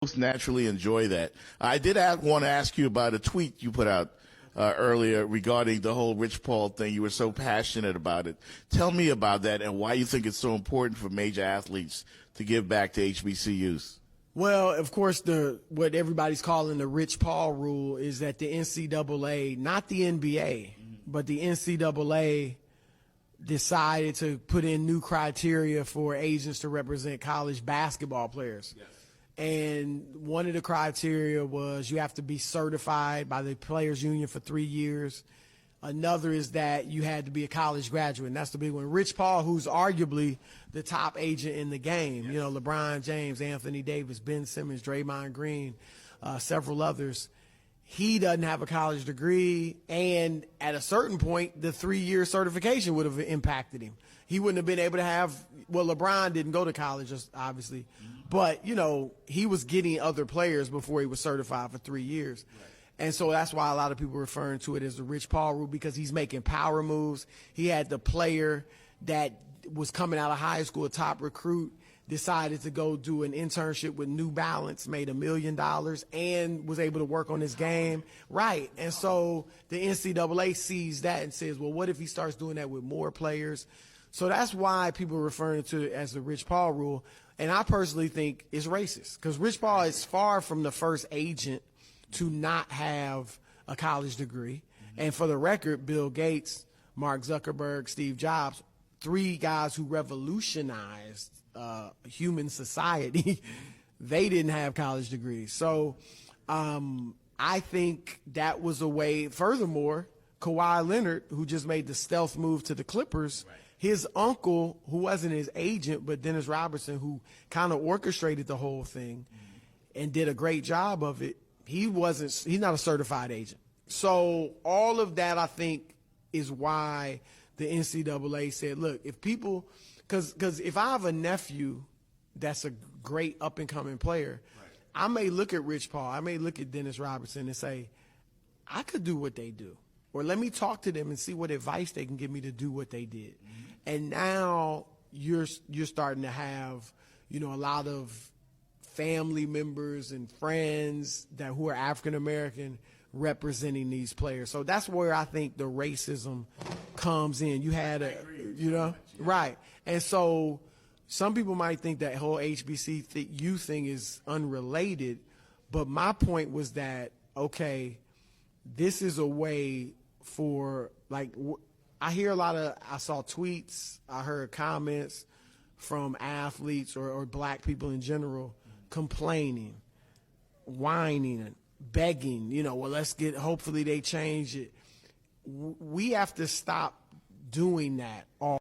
Most naturally enjoy that. I did want to ask you about a tweet you put out earlier regarding the whole Rich Paul thing. You were so passionate about it. Tell me about that and why you think it's so important for major athletes to give back to HBCUs. Well, of course, what everybody's calling the Rich Paul rule is that the NCAA, not the NBA, but the NCAA decided to put in new criteria for agents to represent college basketball players. Yes. And one of the criteria was you have to be certified by the Players Union for 3 years. Another is that you had to be a college graduate, and that's the big one. Rich Paul, who's arguably the top agent in the game, yes. You know, LeBron James, Anthony Davis, Ben Simmons, Draymond Green, several others. He doesn't have a college degree, and at a certain point, the 3-year certification would have impacted him. He wouldn't have been able to have – well, LeBron didn't go to college, obviously. But, you know, he was getting other players before he was certified for 3 years. Right. And so that's why a lot of people are referring to it as the Rich Paul rule, because he's making power moves. He had the player that was coming out of high school, a top recruit, decided to go do an internship with New Balance, made $1 million, and was able to work on his game. Right. And so the NCAA sees that and says, well, what if he starts doing that with more players? So that's why people are referring to it as the Rich Paul rule. And I personally think it's racist, because Rich Paul is far from the first agent to not have a college degree. And for the record, Bill Gates, Mark Zuckerberg, Steve Jobs, 3 guys who revolutionized human society, they didn't have college degrees. So I think that was a way. Furthermore, Kawhi Leonard, who just made the stealth move to the Clippers, right. His uncle, who wasn't his agent, but Dennis Robertson, who kind of orchestrated the whole thing and did a great job of it, he's not a certified agent. So all of that, I think, is why the NCAA said, look, if people, because if I have a nephew that's a great up-and-coming player, right. I may look at Rich Paul, I may look at Dennis Robertson and say, I could do what they do. Or let me talk to them and see what advice they can give me to do what they did. Mm-hmm. And now you're starting to have, you know, a lot of family members and friends who are African American representing these players. So that's where I think the racism comes in. You had right. And so some people might think that whole HBCU thing is unrelated, but my point was that, okay, this is a way for, like, I saw tweets, I heard comments from athletes or black people in general complaining, whining, begging, you know, well, hopefully they change it. We have to stop doing that all